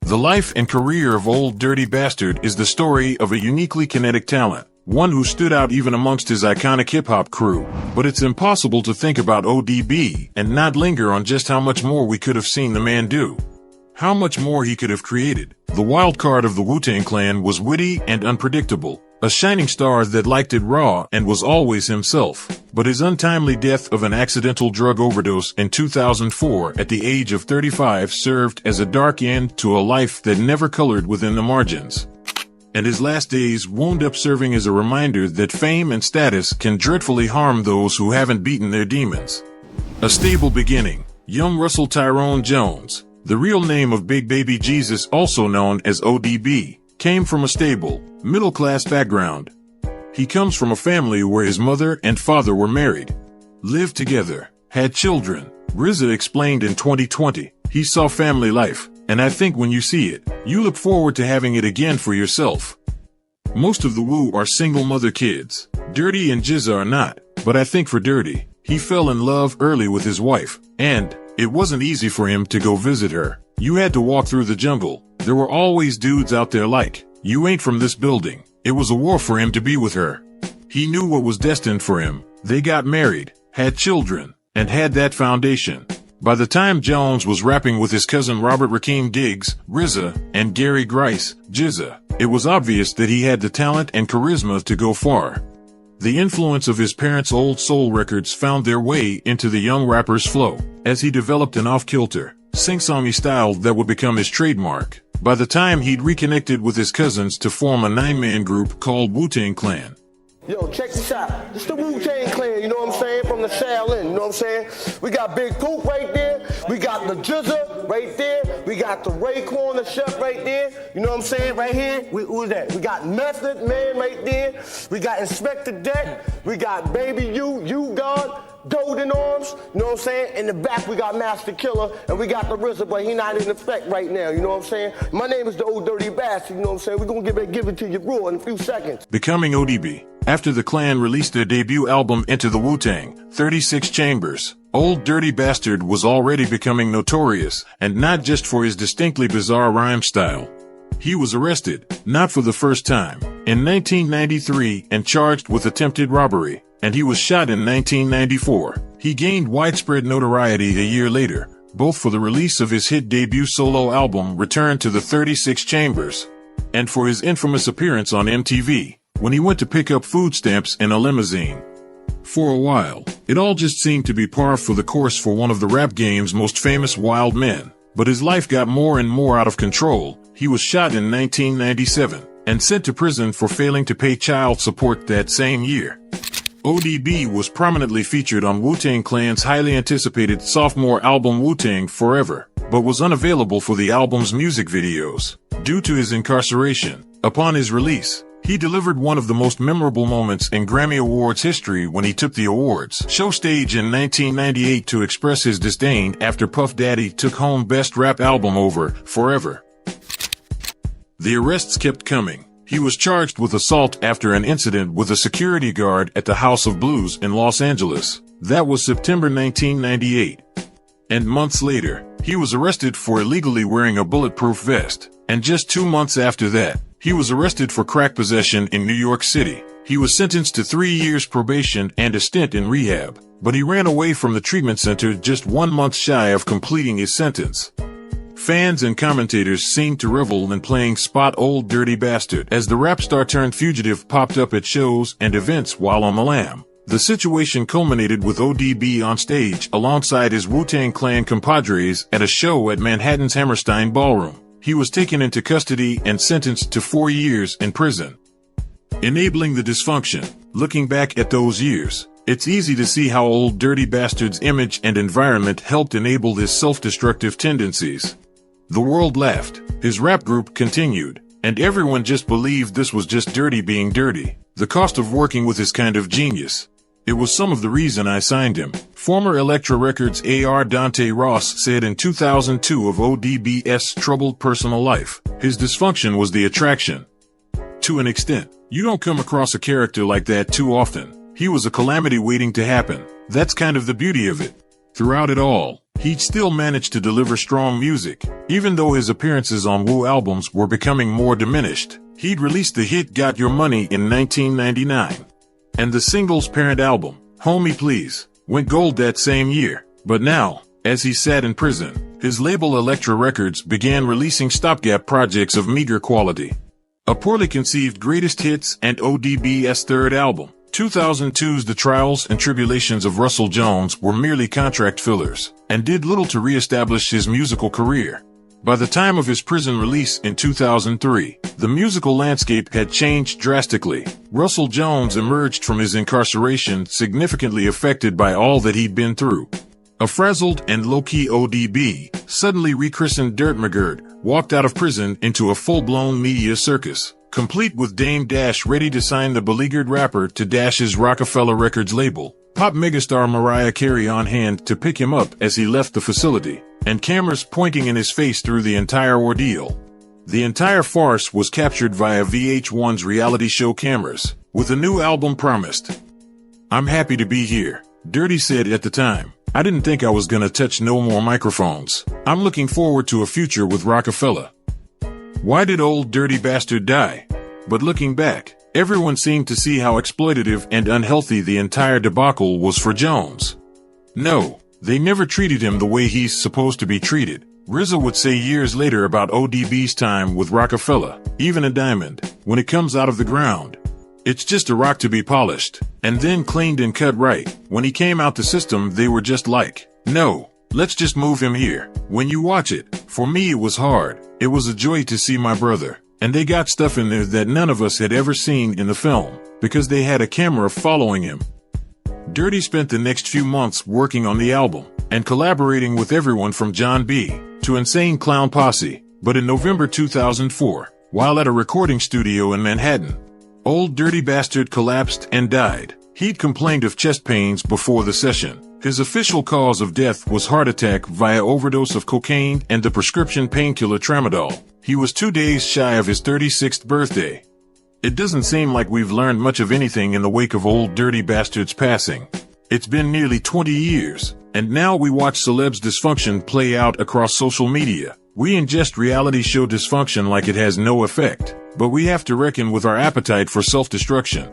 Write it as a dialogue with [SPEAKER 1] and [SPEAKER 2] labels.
[SPEAKER 1] The life and career of Old Dirty Bastard is the story of a uniquely kinetic talent, one who stood out even amongst his iconic hip-hop crew. But it's impossible to think about O.D.B. and not linger on just how much more we could have seen the man do. How much more he could have created. The wild card of the Wu-Tang Clan was witty and unpredictable, a shining star that liked it raw and was always himself. But his untimely death of an accidental drug overdose in 2004 at the age of 35 served as a dark end to a life that never colored within the margins. And his last days wound up serving as a reminder that fame and status can dreadfully harm those who haven't beaten their demons. A stable beginning. Young Russell Tyrone Jones, the real name of Big Baby Jesus, also known as O.D.B., came from a stable, middle-class background. He comes from a family where his mother and father were married, lived together, had children. RZA explained in 2020, he saw family life, and I think when you see it, you look forward to having it again for yourself. Most of the Wu are single mother kids. Dirty and Jizza are not, but I think for Dirty, he fell in love early with his wife, and it wasn't easy for him to go visit her. You had to walk through the jungle. There were always dudes out there like, you ain't from this building. It was a war for him to be with her. He knew what was destined for him. They got married, had children, and had that foundation. By the time Jones was rapping with his cousin Robert Rakeem Diggs, RZA, and Gary Grice, Jizza, it was obvious that he had the talent and charisma to go far. The influence of his parents' old soul records found their way into the young rapper's flow, as he developed an off-kilter, sing-songy style that would become his trademark. By the time he'd reconnected with his cousins to form a 9-man group called Wu-Tang Clan.
[SPEAKER 2] Yo, check this out. It's the Wu-Tang Clan, you know what I'm saying? From the Shaolin, you know what I'm saying? We got Big Poop right there. We got the Jizza right there. We got the Raekwon, the chef right there. You know what I'm saying? Right here. Who's that? We got Method Man right there. We got Inspector Deck. We got Baby U-God. Golden Arms, you know what I'm saying? In the back, we got Master Killer, and we got the RZA, but he not in effect right now, you know what I'm saying? My name is the Old Dirty Bastard, you know what I'm saying? We're gonna give it to you raw in a few seconds.
[SPEAKER 1] Becoming O.D.B. After the Clan released their debut album Into the Wu-Tang, 36 Chambers, Old Dirty Bastard was already becoming notorious, and not just for his distinctly bizarre rhyme style. He was arrested, not for the first time, in 1993 and charged with attempted robbery. And he was shot in 1994. He gained widespread notoriety a year later, both for the release of his hit debut solo album Return to the 36 Chambers, and for his infamous appearance on MTV, when he went to pick up food stamps in a limousine. For a while, it all just seemed to be par for the course for one of the rap game's most famous wild men, but his life got more and more out of control. He was shot in 1997, and sent to prison for failing to pay child support that same year. O.D.B. was prominently featured on Wu-Tang Clan's highly anticipated sophomore album Wu-Tang Forever, but was unavailable for the album's music videos, due to his incarceration. Upon his release, he delivered one of the most memorable moments in Grammy Awards history when he took the awards show stage in 1998 to express his disdain after Puff Daddy took home Best Rap Album over Forever. The arrests kept coming. He was charged with assault after an incident with a security guard at the House of Blues in Los Angeles. That was September 1998. And months later, he was arrested for illegally wearing a bulletproof vest. And just 2 months after that, he was arrested for crack possession in New York City. He was sentenced to 3 years probation and a stint in rehab, but he ran away from the treatment center just 1 month shy of completing his sentence. Fans and commentators seemed to revel in playing Spot Old Dirty Bastard as the rap star turned fugitive popped up at shows and events while on the lam. The situation culminated with O.D.B. on stage alongside his Wu-Tang Clan compadres at a show at Manhattan's Hammerstein Ballroom. He was taken into custody and sentenced to 4 years in prison. Enabling the dysfunction. Looking back at those years, it's easy to see how Old Dirty Bastard's image and environment helped enable his self-destructive tendencies. The world laughed, his rap group continued, and everyone just believed this was just Dirty being dirty. The cost of working with his kind of genius. It was some of the reason I signed him. Former Elektra Records A.R. Dante Ross said in 2002 of O.D.B.'s troubled personal life, his dysfunction was the attraction. To an extent, you don't come across a character like that too often. He was a calamity waiting to happen. That's kind of the beauty of it. Throughout it all, he'd still managed to deliver strong music. Even though his appearances on Wu albums were becoming more diminished, he'd released the hit Got Your Money in 1999. And the single's parent album, Homie Please, went gold that same year. But now, as he sat in prison, his label Elektra Records began releasing stopgap projects of meager quality. A poorly conceived greatest hits and O.D.B.'s third album, 2002's The Trials and Tribulations of Russell Jones, were merely contract fillers, and did little to re-establish his musical career. By the time of his prison release in 2003, the musical landscape had changed drastically. Russell Jones emerged from his incarceration significantly affected by all that he'd been through. A frazzled and low-key O.D.B., suddenly rechristened Dirt McGirt, walked out of prison into a full-blown media circus, complete with Dame Dash ready to sign the beleaguered rapper to Dash's Rockefeller Records label, pop megastar Mariah Carey on hand to pick him up as he left the facility, and cameras pointing in his face through the entire ordeal. The entire farce was captured via VH1's reality show cameras, with a new album promised. "I'm happy to be here," Dirty said at the time. "I didn't think I was gonna touch no more microphones. I'm looking forward to a future with Rockefeller." Why did old dirty bastard die? But looking back, everyone seemed to see how exploitative and unhealthy the entire debacle was for Jones. No, they never treated him the way he's supposed to be treated. RZA would say years later about O.D.B's time with Rockefeller, "Even a diamond, when it comes out of the ground, it's just a rock to be polished, and then cleaned and cut right. When he came out the system, they were just like, no, let's just move him here." When you watch it, for me it was hard. It was a joy to see my brother. And they got stuff in there that none of us had ever seen in the film, because they had a camera following him. Dirty spent the next few months working on the album, and collaborating with everyone from John B. to Insane Clown Posse. But in November 2004, while at a recording studio in Manhattan, old dirty bastard collapsed and died. He'd complained of chest pains before the session. His official cause of death was heart attack via overdose of cocaine and the prescription painkiller tramadol. He was 2 days shy of his 36th birthday. It doesn't seem like we've learned much of anything in the wake of old dirty bastard's passing. It's been nearly 20 years, and now we watch celebs' dysfunction play out across social media. We ingest reality show dysfunction like it has no effect, but we have to reckon with our appetite for self-destruction.